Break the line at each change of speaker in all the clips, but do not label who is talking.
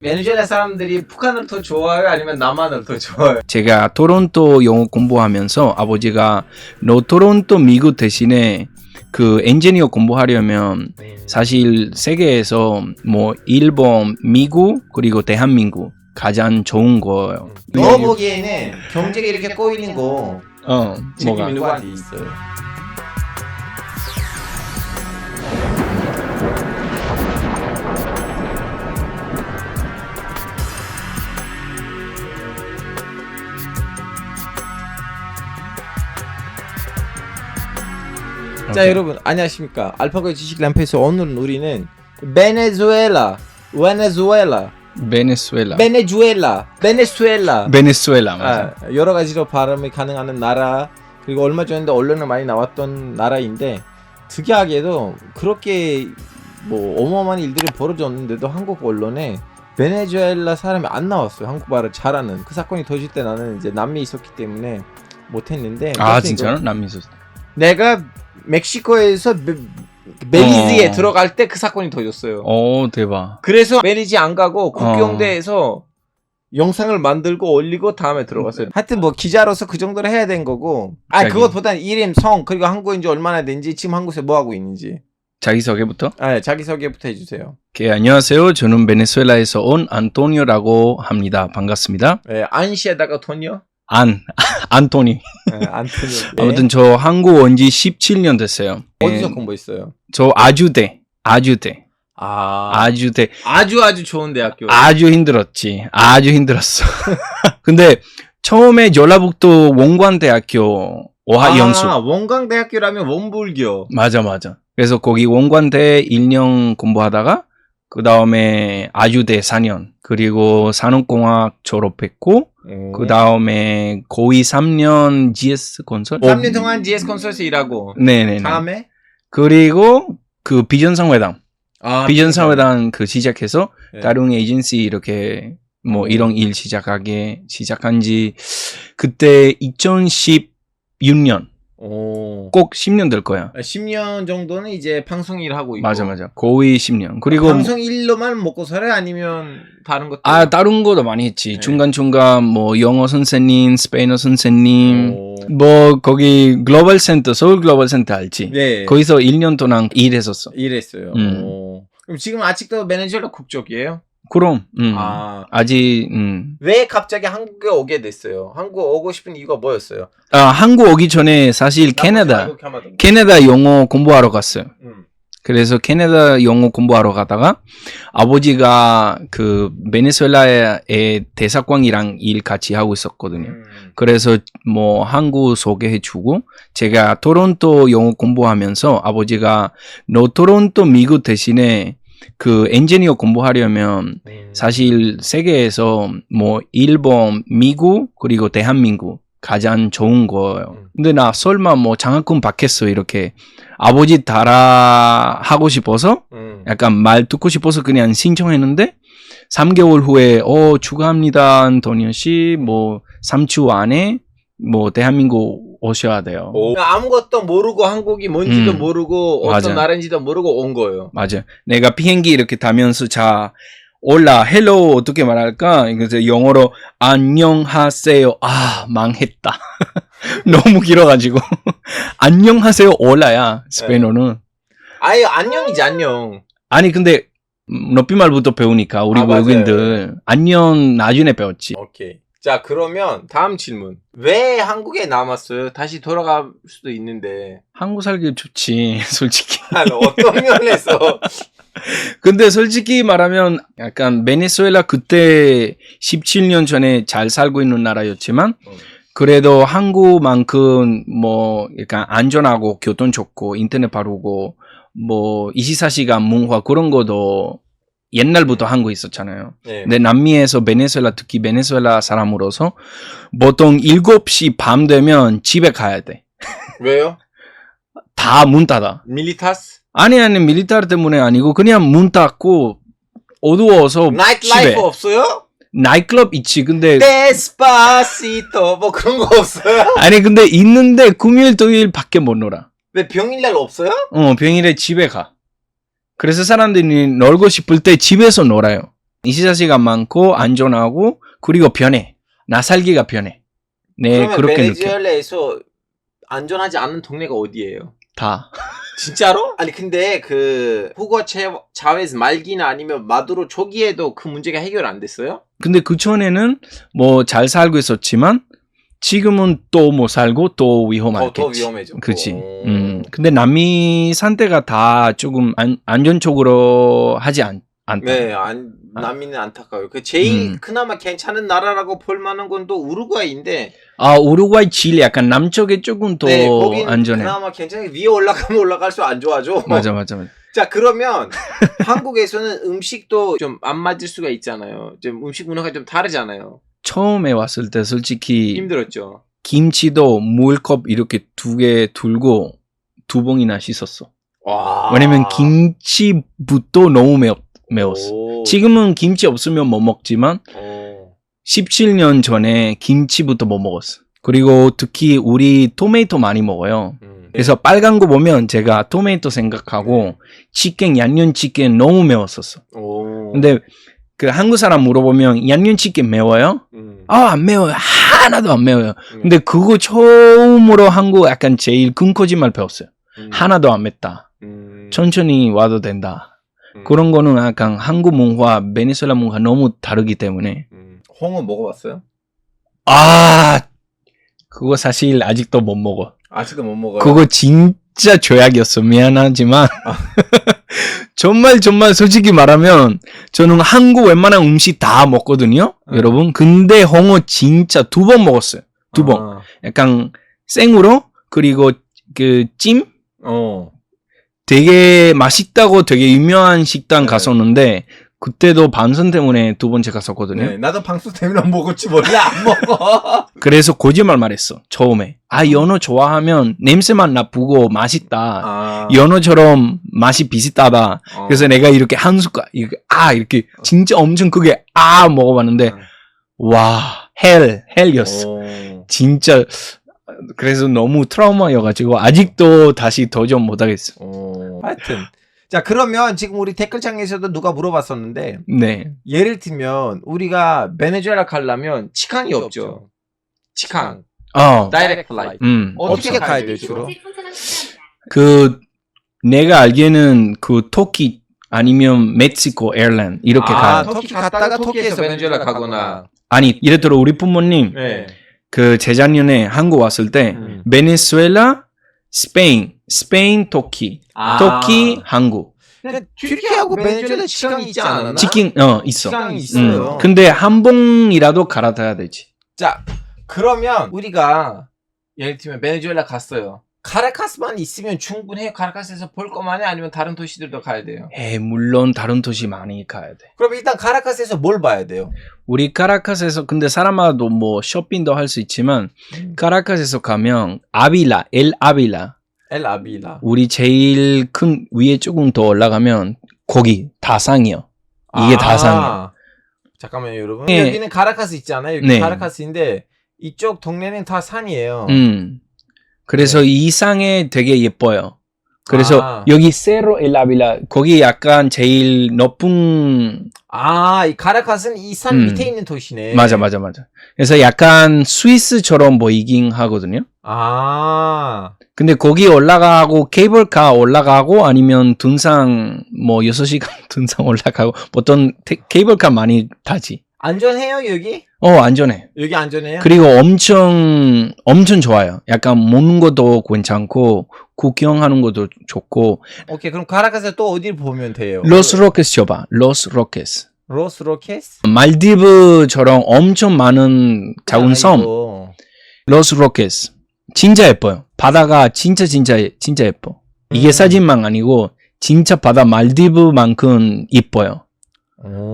베네수엘라 사람들이 북한을 더 좋아해요? 아니면 남한을 더 좋아해요?
제가 토론토 영어 공부하면서 아버지가 너 토론토 미국 대신에 그 엔지니어 공부하려면 사실 세계에서 뭐 일본, 미국 그리고 대한민국 가장 좋은 거예요.
너 보기에는 경제가 이렇게 꼬이는 거 책임이
뭐가?
누구한테 있어요? 자 여러분 안녕하십니까. 알파고의 지식 람페에서 오늘은 우리는 베네수엘라
맞아.
여러 가지로 발음이 가능한 나라, 그리고 얼마 전에 언론에 많이 나왔던 나라인데 특이하게도 그렇게 뭐 어마어마한 일들이 벌어졌는데도 한국 언론에 베네수엘라 사람이 안 나왔어요. 한국말을 잘하는. 그 사건이 터질 때 나는 이제 남미에 있었기 때문에 못했는데.
아 진짜요? 남미 있었어.
내가 멕시코에서 베리즈에 들어갈 때 그 사건이 터졌어요.
대박.
그래서 베리즈 안 가고 국경대에서 영상을 만들고 올리고 다음에 들어갔어요. 하여튼 뭐 기자로서 그 정도로 해야 된 거고. 그것보다는 이름, 성, 그리고 한국인지 얼마나 된지, 지금 한국에서 뭐 하고 있는지.
자기소개부터?
자기소개부터 해주세요.
오케이, 안녕하세요. 저는 베네수엘라에서 온 안토니오라고 합니다. 반갑습니다.
안시에다가 돈이요?
안토니.
안토니오.
아무튼 저 한국 온 지 17년 됐어요.
어디서 공부했어요?
저 아주대.
아주대. 아주 좋은 대학교.
아주 힘들었지. 아주 힘들었어. 근데 처음에 전라북도 원광대학교 어학연수.
원광대학교라면 원불교.
맞아. 그래서 거기 원광대 1년 공부하다가 그 다음에 아주대 4년, 그리고 산업공학 졸업했고, 그 다음에 고2 3년 GS건설?
3년 동안 GS건설에서 일하고.
네네네.
다음에?
그리고 그 비전상회담. 비전상회담 그 시작해서
네.
다른 에이전시 이렇게 뭐 이런 일 시작한 지 그때 2016년. 꼭 10년 될 거야.
10년 정도는 이제 방송 일 하고 있고.
맞아. 고2 10년. 그리고
방송 일로만 먹고 살아요? 아니면 다른 것도?
다른 것도 많이 했지.
네.
중간중간 뭐 영어 선생님, 스페인어 선생님, 뭐 거기 글로벌 센터, 서울 글로벌 센터 알지?
네.
거기서 1년 동안 일했었어.
일했어요. 그럼 지금 아직도 매니저로 국적이에요?
그럼. 아직
왜 갑자기 한국에 오게 됐어요? 한국 오고 싶은 이유가 뭐였어요?
한국 오기 전에 사실 캐나다 영어 공부하러 갔어요. 그래서 캐나다 영어 공부하러 가다가 아버지가 그 베네수엘라의 대사관이랑 일 같이 하고 있었거든요. 그래서 뭐 한국 소개해주고, 제가 토론토 영어 공부하면서 아버지가 너 토론토 미국 대신에 그 엔지니어 공부하려면 사실 세계에서 뭐 일본, 미국 그리고 대한민국 가장 좋은 거예요. 근데 나 설마 뭐 장학금 받겠어 이렇게 아버지 따라 하고 싶어서 약간 말 듣고 싶어서 그냥 신청했는데 3개월 후에 축하합니다 안토니오 씨, 뭐 3주 안에 뭐 대한민국 오셔야 돼요.
아무것도 모르고 한국이 뭔지도 모르고 어떤
맞아.
나라인지도 모르고 온 거예요.
맞아. 내가 비행기 이렇게 타면서 올라, 헬로 어떻게 말할까? 그래서 영어로 안녕하세요. 망했다. 너무 길어가지고. 안녕하세요. 올라야. 스페인어는.
아예 안녕이지 안녕.
아니 근데 높임말부터 배우니까 우리 외국인들 안녕 나중에 배웠지.
오케이. 자 그러면 다음 질문. 왜 한국에 남았어요? 다시 돌아갈 수도 있는데.
한국 살기 좋지 솔직히.
어떤 면에서?
근데 솔직히 말하면 약간 베네수엘라 그때 17년 전에 잘 살고 있는 나라였지만 그래도 한국만큼 뭐 약간 안전하고 교통 좋고 인터넷 빠르고 뭐 24시간 문화 그런 것도 옛날부터 한국에 있었잖아요.
네.
근데 남미에서 베네수엘라, 특히 베네수엘라 사람으로서 보통 7시 밤 되면 집에 가야 돼.
왜요?
다 문 닫아.
밀리타스?
아니 밀리타르 때문에 아니고 그냥 문 닫고 어두워서
나이트
집에.
라이프 없어요?
나이트클럽 있지. 근데
데스파시토 뭐 그런 거 없어요?
아니 근데 있는데 금요일 토요일 밖에 못 놀아.
왜 평일날 없어요?
병일에 집에 가. 그래서 사람들이 놀고 싶을 때 집에서 놀아요. 24시간 많고 안전하고 그리고 편해. 나 살기가 편해. 네,
그러면
그렇게 느껴.
베네수엘라에서 안전하지 않은 동네가 어디예요?
다.
진짜로? 아니 근데 그 후고 차베즈 말기나 아니면 마두로 초기에도 그 문제가 해결 안 됐어요?
근데 그 전에는 뭐 잘 살고 있었지만 지금은 또 못 살고 또 위험하겠지.
더 위험해져.
그치. 근데 남미 상태가 다 조금 안전적으로 하지 않다.
네, 남미는 안타까워요. 그 제일 그나마 괜찮은 나라라고 볼 만한 건 또 우루과이인데.
아, 우루과이, 칠리 약간 남쪽에 조금 더
네, 거긴
안전해.
그나마 괜찮아. 위에 올라가면 올라갈수록 안 좋아져.
맞아.
자, 그러면 한국에서는 음식도 좀 안 맞을 수가 있잖아요. 좀 음식 문화가 좀 다르잖아요.
처음에 왔을 때 솔직히
힘들었죠.
김치도 물컵 이렇게 2개 들고 2번이나 씻었어.
와.
왜냐면 김치부터 너무 매웠어.
오.
지금은 김치 없으면 못 먹지만 17년 전에 김치부터 못 먹었어. 그리고 특히 우리 토마토 많이 먹어요. 그래서 빨간 거 보면 제가 토마토 생각하고 치킨, 양념치킨 너무 매웠었어.
오.
근데 그 한국 사람 물어보면 양념치킨 매워요? 안 매워요. 하나도 안 매워요. 근데 그거 처음으로 한국 약간 제일 큰 거짓말 배웠어요. 하나도 안 맵다. 천천히 와도 된다. 그런 거는 약간 한국 문화, 베네수엘라 문화 너무 다르기 때문에.
홍어 먹어봤어요?
그거 사실 아직도 못 먹어.
아직도 못 먹어요?
그거 진짜 죄악이었어. 미안하지만. 정말 솔직히 말하면 저는 한국 웬만한 음식 다 먹거든요. 여러분. 근데 홍어 진짜 2번 먹었어요. 2번. 약간 생으로 그리고 그 찜? 되게 맛있다고 되게 유명한 식당 갔었는데 그때도 방송 때문에 2번째 갔었거든요.
네, 나도 방송 때문에 먹었지 몰라 안 먹어.
그래서 거짓말 말했어. 처음에. 연어 좋아하면 냄새만 나쁘고 맛있다. 연어처럼 맛이 비슷하다. 그래서 내가 이렇게 한 숟갈 이렇게 진짜 엄청 크게 먹어봤는데 와 헬이었어. 진짜 그래서 너무 트라우마여가지고 아직도 다시 도전 못하겠어.
하여튼 자 그러면 지금 우리 댓글창에서도 누가 물어봤었는데
네.
예를 들면 우리가 베네수엘라 가려면 직항이 없죠. 직항. 다이렉트 플라이트. 어떻게 가야 돼요 주로?
그 내가 알기에는 그 터키 아니면 멕시코 에어라인 이렇게 가요.
터키 갔다가 터키에서 베네수엘라 가거나.
아니 예를 들어 우리 부모님
네.
그 재작년에 한국 왔을 때 베네수엘라, 스페인, 터키, 터키, 한국.
튀르키예하고 베네수엘라 직항이 있지 않았나?
치킨 있어.
직항이 있어요.
근데 한 번이라도 갈아타야 되지.
자 그러면 우리가 예를 들면 베네수엘라 갔어요. 카라카스만 있으면 충분해요? 카라카스에서 볼 것만 해? 아니면 다른 도시들도 가야 돼요?
물론 다른 도시 많이 가야 돼.
그럼 일단 카라카스에서 뭘 봐야 돼요?
우리 카라카스에서 근데 사람마다 뭐 쇼핑도 할 수 있지만 카라카스에서 가면 엘 아빌라 우리 제일 큰 위에 조금 더 올라가면 거기 다산이요. 이게 다산이에요.
잠깐만요 여러분.
네.
여기는 카라카스 있잖아요. 여기
네.
카라카스인데 이쪽 동네는 다 산이에요.
그래서 이 상에 되게 예뻐요. 그래서 여기 세로 엘 아빌라 거기 약간 제일 높은
이 카라카스는 이 산 밑에 있는 도시네.
맞아. 그래서 약간 스위스처럼 보이긴 하거든요. 근데 거기 올라가고 케이블카 올라가고 아니면 등산 뭐 6시간 등산 올라가고 보통 케이블카 많이 타지.
안전해요 여기?
안전해.
여기 안전해요?
그리고 엄청 좋아요. 약간 먹는 것도 괜찮고 구경하는 것도 좋고.
오케이 그럼 카라카스에 또 어디를 보면 돼요?
로스로케스 줘봐. 로스로케스.
로스로케스?
말디브처럼 엄청 많은 작은 섬. 로스로케스. 진짜 예뻐요. 바다가 진짜 예뻐. 이게 사진만 아니고 진짜 바다 말디브만큼 예뻐요.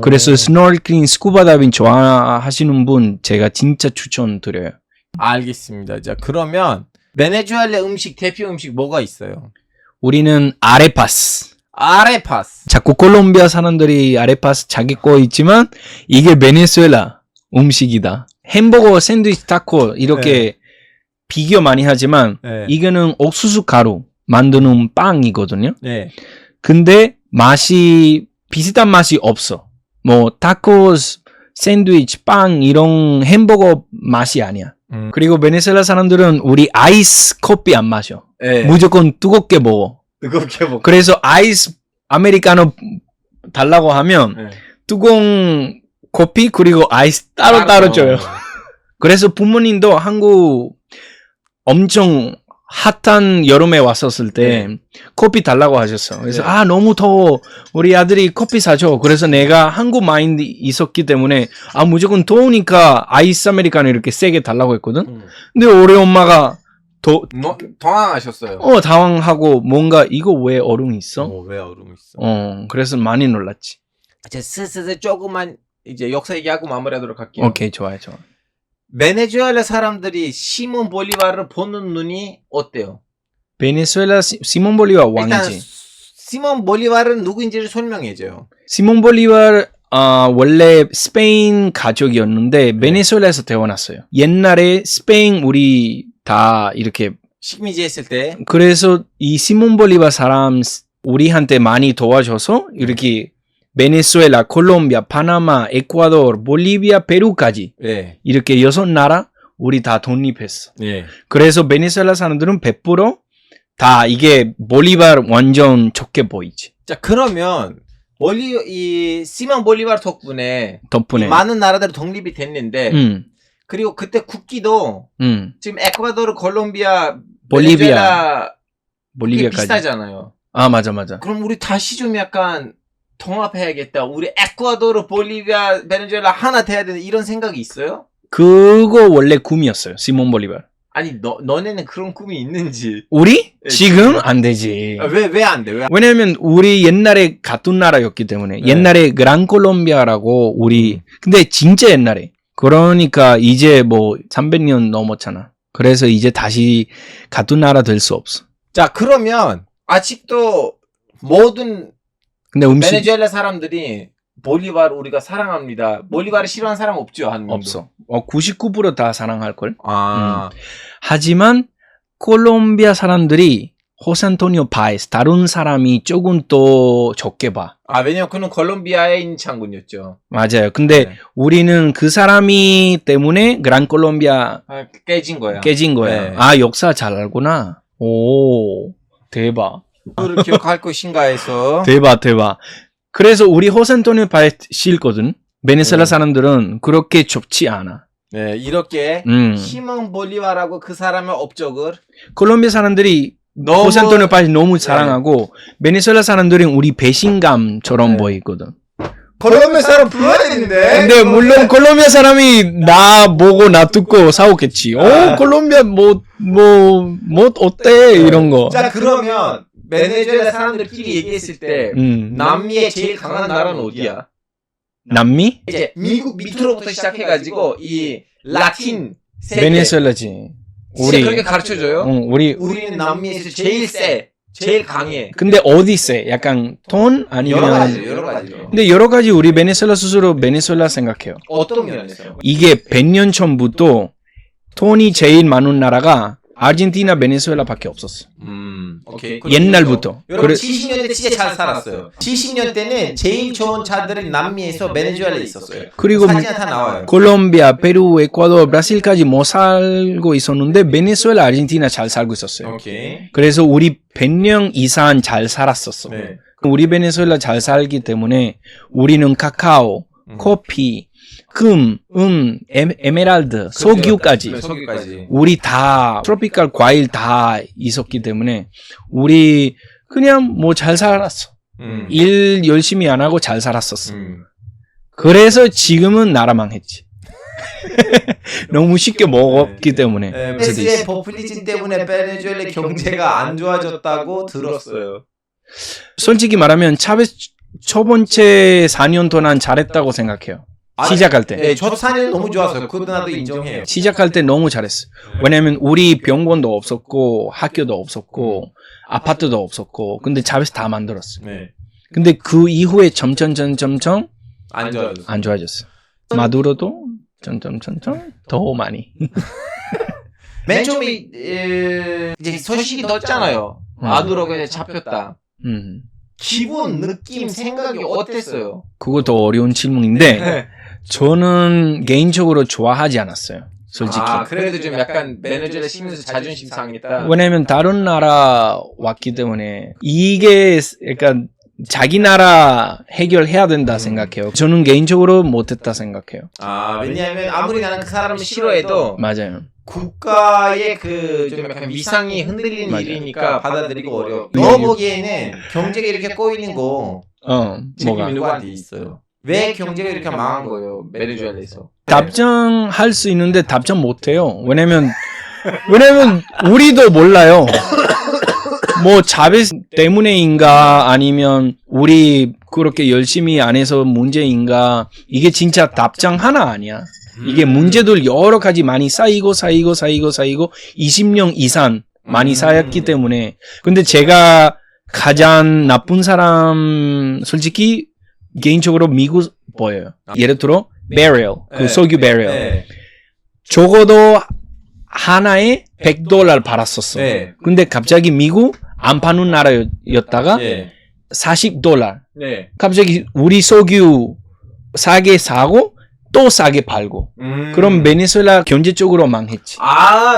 그래서 스노클링, 스쿠버 다이빙 좋아하시는 분 제가 진짜 추천드려요.
알겠습니다. 자 그러면 베네수엘라 음식 대표 음식 뭐가 있어요?
우리는 아레파스.
자꾸
콜롬비아 사람들이 아레파스 자기 거 있지만 이게 베네수엘라 음식이다. 햄버거, 샌드위치, 타코 이렇게 비교 많이 하지만 이거는 옥수수 가루 만드는 빵이거든요. 근데 비슷한 맛이 없어. 뭐 타코스, 샌드위치, 빵 이런 햄버거 맛이 아니야. 그리고 베네수엘라 사람들은 우리 아이스 커피 안 마셔.
네.
무조건 뜨겁게 먹어.
뜨겁게 먹고.
그래서 아이스 아메리카노 달라고 하면
네.
뜨거운 커피 그리고 아이스 따로 줘요. 그래서 부모님도 한국 엄청 핫한 여름에 왔었을 때 커피 달라고 하셨어. 그래서 너무 더워. 우리 아들이 커피 사줘. 그래서 내가 한국 마인드 있었기 때문에 무조건 더우니까 아이스 아메리카노 이렇게 세게 달라고 했거든. 근데 우리 엄마가
당황하셨어요.
당황하고 뭔가 이거 왜 얼음이 있어?
왜 얼음이 있어?
그래서 많이 놀랐지.
이제 슬슬 조금만 이제 역사 얘기하고 마무리하도록 할게요.
오케이, 좋아요.
베네수엘라 사람들이 시몬 볼리바르를 보는 눈이 어때요?
베네수엘라 시몬 볼리바르
일단
왕이지.
시몬 볼리바르는 누구인지를 설명해줘요.
시몬 볼리바르 원래 스페인 가족이었는데 베네수엘라에서 태어났어요. 옛날에 스페인 우리 다 이렇게
식민지 했을 때.
그래서 이 시몬 볼리바르 사람 우리한테 많이 도와줘서 이렇게 베네수엘라, 콜롬비아, 파나마, 에콰도르, 볼리비아, 페루까지 이렇게 6나라 우리 다 독립했어. 그래서 베네수엘라 사람들은 100% 다 이게 볼리바르 완전 적게 보이지.
자, 그러면 이 시몬 볼리바르 덕분에 많은 나라들이 독립이 됐는데 그리고 그때 국기도 지금 에콰도르, 콜롬비아, 볼리비아까지 비슷하잖아요.
맞아.
그럼 우리 다시 좀 약간 통합해야겠다. 우리 에콰도르, 볼리비아, 베네수엘라 하나 돼야 되는 이런 생각이 있어요?
그거 원래 꿈이었어요. 시몬 볼리바르.
아니 너네는 그런 꿈이 있는지.
우리? 지금 안 되지.
왜 안 돼?
왜냐면 우리 옛날에 같은 나라였기 때문에. 옛날에 그란 콜롬비아라고 우리 근데 진짜 옛날에. 그러니까 이제 뭐 300년 넘었잖아. 그래서 이제 다시 같은 나라 될 수 없어.
자, 그러면 아직도 모든
근데
베네수엘라 사람들이 볼리바르 우리가 사랑합니다. 볼리바르 싫어하는 사람 없죠? 한 명도.
없어. 99% 다 사랑할걸. 하지만 콜롬비아 사람들이 호산토니오 파에스 다른 사람이 조금 더 적게 봐.
왜냐면 그는 콜롬비아에 있는 장군이었죠.
맞아요. 근데 우리는 그 사람이 때문에 그란 콜롬비아
깨진 거야.
역사 잘 알구나. 오, 대박.
그걸 기억할 것인가 해서.
대박. 그래서 우리 호산토니오 파에스 싫거든. 베네수엘라 사람들은 그렇게 좁지 않아.
이렇게 시몬 볼리바르하고 그 사람의 업적을
콜롬비아 사람들이 호산토니오 파에스 너무 사랑하고 베네수엘라 사람들은 우리 배신감처럼 보이거든.
콜롬비아 사람 불러야 되는데.
근데 물론 콜롬비아 사람이 나 보고 나 듣고 싸웠겠지. 콜롬비아 뭐 어때 이런 거.
자, 그러면 베네수엘라 사람들끼리 얘기했을 때 남미의 제일 강한 나라는 어디야?
남미?
이제 미국 밑으로부터 시작해가지고 이 라틴 세계.
베네수엘라지.
우리 그렇게 가르쳐줘요?
우리는
남미에서 제일 강해.
근데 어디 세? 약간 돈 아니면
여러 가지.
근데 여러 가지 우리 베네수엘라 스스로 베네수엘라 생각해요.
어떤 면에서?
이게 100년 전부터 돈이 제일 많은 나라가 아르헨티나, 베네수엘라밖에 없었어.
오케이.
옛날부터.
여러분 70년대 진짜 잘 살았어요. 70년대는 제일 좋은 차들이 남미에서 베네수엘라에 있었어요.
그리고
사진에 다 나와요.
콜롬비아, 페루, 에콰도르, 브라질까지 못 살고 있었는데 베네수엘라, 아르헨티나 잘 살고 있었어요.
오케이.
그래서 우리 100년 이상 잘 살았었어. 우리 베네수엘라 잘 살기 때문에 우리는 카카오, 커피, 금, 에메랄드, 석유까지 우리 다 트로피컬 과일 다 있었기 때문에 우리 그냥 뭐 잘 살았어. 일 열심히 안 하고 잘 살았었어. 그래서 지금은 나라 망했지. 너무 쉽게 먹었기 때문에.
베네수엘라 포퓰리즘 때문에 베네수엘라 경제가 안 좋아졌다고 들었어요.
솔직히 말하면 차베스 첫 번째 4년 동안 잘했다고 생각해요. 시작할 때.
첫 4년 너무 좋았어요. 그것도 나도 인정해요.
시작할 때 너무 잘했어. 왜냐면 우리 병원도 없었고 학교도 없었고 아파트도 없었고 근데 차베스 다 만들었어. 근데 그 이후에 점점 안 좋아졌어. 마두로도 점점 더 많이.
맨 처음에 이제 소식이 떴잖아요. 마두로가 이제 잡혔다. 기분, 느낌, 생각이 어땠어요?
그것도 어려운 질문인데
네.
저는 개인적으로 좋아하지 않았어요. 솔직히.
그래도 좀 약간 매니저를 시면서 자존심 상했다.
왜냐면 다른 나라 왔기 때문에 이게 약간 자기 나라 해결해야 된다 생각해요. 저는 개인적으로 못했다 생각해요.
왜냐하면 아무리 나는 그 사람을 싫어해도
맞아요.
국가의 그 좀 약간 위상이 흔들리는
맞아요.
일이니까 받아들이기 어려워. 너 보기에는 경제가 이렇게 꼬이는 거 책임이
뭐가?
누구한테 있어요? 왜 경제가 이렇게 망한 거예요? 베네수엘라에서.
답장할 수 있는데 답장 못해요. 왜냐면 우리도 몰라요. 뭐 자베스 때문에인가 아니면 우리 그렇게 열심히 안 해서 문제인가 이게 진짜 답장 하나 아니야. 이게 문제들 여러 가지 많이 쌓이고 20년 이상 많이 쌓였기 때문에. 근데 제가 가장 나쁜 사람 솔직히 개인적으로 미국 보여요. 예를 들어 베럴, 그 석유 베럴. 적어도 하나에 $100 팔았었어. 근데 갑자기 미국 안 파는 나라였다가 $40. 갑자기 우리 석유 싸게 사고 또 싸게 팔고. 그럼 베네수엘라 경제적으로 망했지.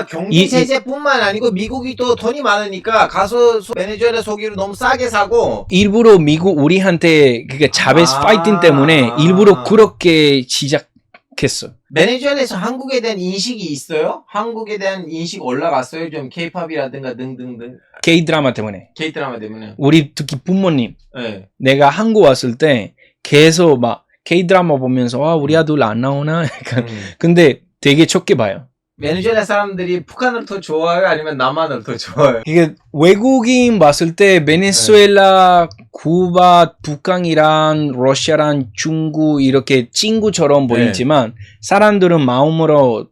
경기 제재뿐만 아니고 미국이 또 돈이 많으니까 가서 베네수엘라 석유를 너무 싸게 사고
일부러 미국 우리한테 그게 자베스 파이팅 때문에 일부러 그렇게 시작했어.
베네수엘라에서 한국에 대한 인식이 있어요? 한국에 대한 인식 올라갔어요? 좀 K-팝이라든가 등등등.
K-드라마 때문에.
K-드라마 때문에.
우리 특히 부모님. 내가 한국 왔을 때 계속 막 K-드라마 보면서 우리 아들 안 나오나? 약간. 근데 되게 좋게 봐요.
베네수엘라 사람들이 북한을 더 좋아해요? 아니면 남한을 더 좋아해요?
이게 외국인 봤을 때 베네수엘라, 쿠바, 북한이랑 러시아랑 중국 이렇게 친구처럼 보이지만 사람들은 마음으로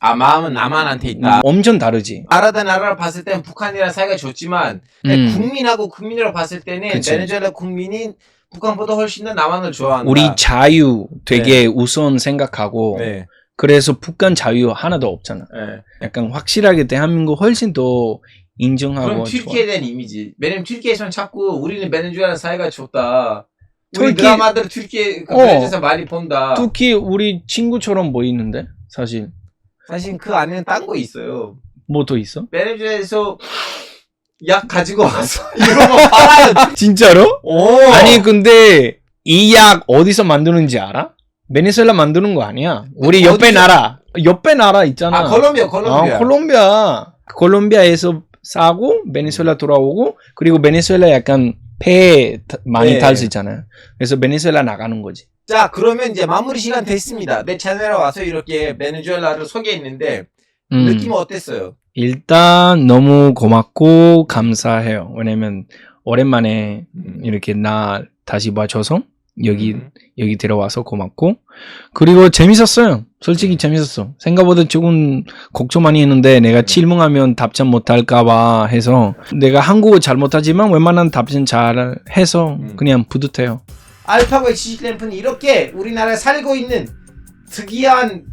마음은 남한한테 있다.
엄청 다르지.
나라다 나라를 봤을 때는 북한이랑 사이가 좋지만 국민하고 국민으로 봤을 때는
그치.
베네수엘라 국민이 북한보다 훨씬 더 남한을 좋아한다.
우리 자유 되게 우선 생각하고 그래서 북한 자유 하나도 없잖아. 약간 확실하게 대한민국 훨씬 더 인정하고.
그럼 튀르키예에 대한 이미지. 왜냐면 튀르키예에서는 자꾸 우리는 베네수엘라 사이가 좋다. 우리
튀르키-
드라마들 튀르키예 베네수엘에서 많이 본다.
특히 우리 친구처럼 보이는데 사실.
사실 그 안에는 딴 거 있어요.
뭐 더 있어?
베네수엘에서 약 가지고 와서 이런 거 팔아요.
진짜로?
오.
아니 근데 이 약 어디서 만드는지 알아? 베네수엘라 만드는 거 아니야. 우리 옆에 나라 있잖아.
콜롬비아.
콜롬비아에서 사고 베네수엘라 돌아오고 그리고 베네수엘라 약간 폐 많이 탈 수 있잖아요. 그래서 베네수엘라 나가는 거지.
자, 그러면 이제 마무리 시간 됐습니다. 내 채널에 와서 이렇게 베네수엘라를 소개했는데 느낌은 어땠어요?
일단 너무 고맙고 감사해요. 왜냐면 오랜만에 이렇게 나 다시 봐줘서 여기 들어와서 고맙고 그리고 재밌었어요. 솔직히 재밌었어. 생각보다 조금 걱정 많이 했는데 내가 질문하면 답장 못할까봐 해서 내가 한국어 잘 못하지만 웬만한 답장 잘 해서 그냥 뿌듯해요.
알파고의 지식램프는 이렇게 우리나라에 살고 있는 특이한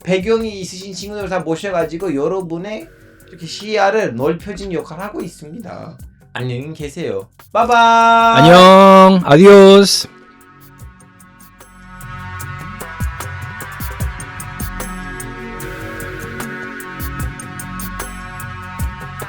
배경이 있으신 친구들 다 모셔가지고 여러분의 이렇게 시야를 넓혀진 역할을 하고 있습니다. 안녕히 계세요. 빠바이.
안녕. 아디오스.